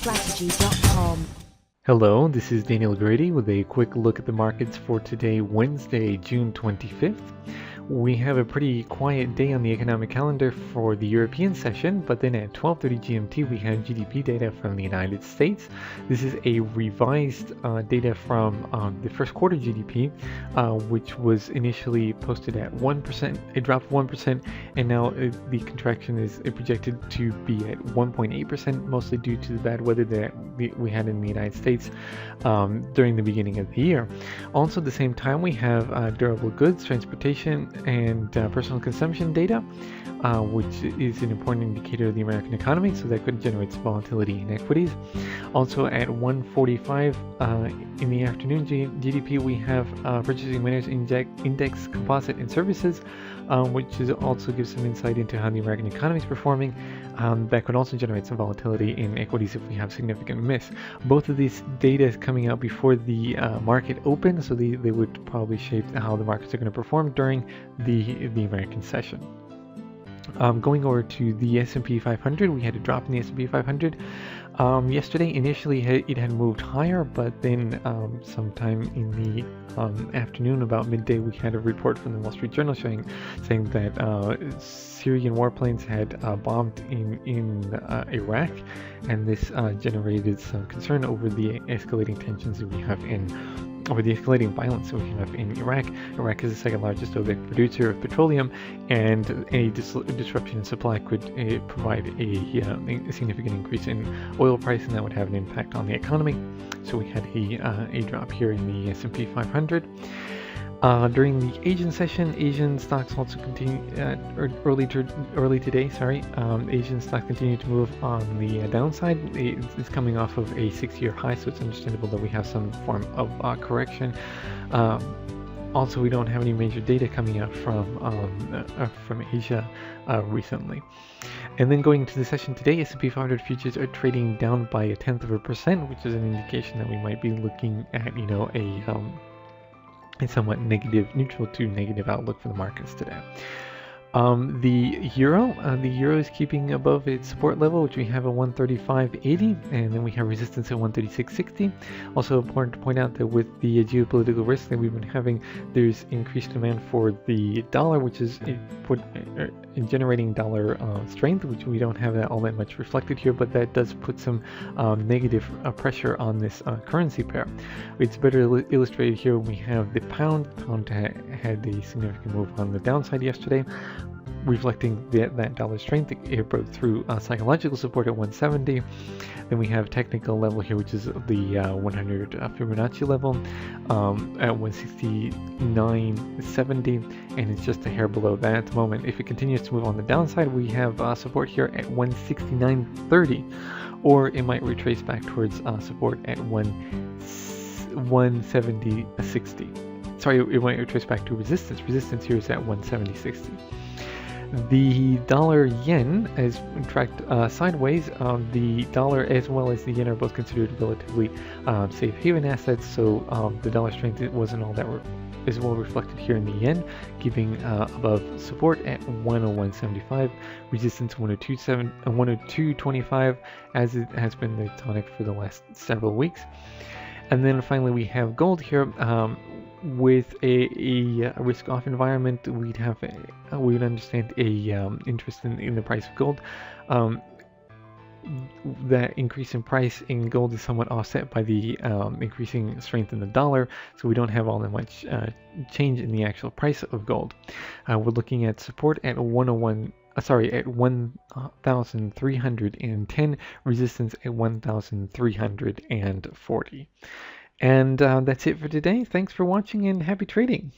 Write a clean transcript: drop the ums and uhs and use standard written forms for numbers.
usstrategy.com. Hello, this is Daniel Grady with a quick look at the markets for today, Wednesday, June 25th. We have a pretty quiet day on the economic calendar for the European session, but then at 12:30 GMT we have GDP data from the United States. This is a revised data from the first quarter GDP, which was initially posted at 1%. It dropped 1%, and now the contraction is projected to be at 1.8%, mostly due to the bad weather that we had in the United States during the beginning of the year. Also, at the same time, we have durable goods, transportation, and personal consumption data, which is an important indicator of the American economy, so that could generate some volatility in equities. Also at 1:45 in the afternoon GDP, we have Purchasing Managers Index Composite and Services, which also gives some insight into how the American economy is performing. That could also generate some volatility in equities if we have significant miss. Both of these data is coming out before the market open, so they would probably shape how the markets are going to perform during the American session. Going over to the S&P 500, we had a drop in the S&P 500. Yesterday, initially it had moved higher, but then sometime in the afternoon, about midday, we had a report from the Wall Street Journal saying that Syrian warplanes had bombed in Iraq, and this generated some concern over the escalating tensions that we have over the escalating violence that we have in Iraq. Iraq is the second largest OPEC producer of petroleum, and any disruption in supply could provide a significant increase in oil price, and that would have an impact on the economy. So we had a drop here in the S&P 500. During the Asian session, Asian stocks also continue early today. Asian stocks continue to move on the downside. It's coming off of a 6-year high, so it's understandable that we have some form of correction. Also, we don't have any major data coming out from Asia recently. And then going into the session today, S&P 500 futures are trading down by 0.1%, which is an indication that we might be looking at, a somewhat neutral to negative outlook for the markets today. The euro is keeping above its support level, which we have at 135.80, and then we have resistance at 136.60. Also important to point out that with the geopolitical risk that we've been having, there's increased demand for the dollar, which is generating dollar strength, which we don't have that all that much reflected here, but that does put some negative pressure on this currency pair. It's better illustrated here when we have the pound. Pound had a significant move on the downside yesterday, reflecting that dollar strength. It broke through psychological support at 170. Then we have technical level here, which is the 100 Fibonacci level at 169.70, and it's just a hair below that at the moment. If it continues to move on the downside, we have support here at 169.30, or it might retrace back towards support at 170.60. Sorry, it might retrace back to resistance. Resistance here is at 170.60. The dollar yen is tracked sideways. The dollar as well as the yen are both considered relatively safe haven assets, so the dollar strength wasn't all that is well reflected here in the yen, keeping above support at 101.75, resistance 102.25, as it has been the tonic for the last several weeks. And then finally we have gold here. With a risk-off environment, we would understand a interest in the price of gold. That increase in price in gold is somewhat offset by the increasing strength in the dollar, so we don't have all that much change in the actual price of gold. We're looking at support at 1,310, resistance at 1,340. And that's it for today. Thanks for watching and happy trading.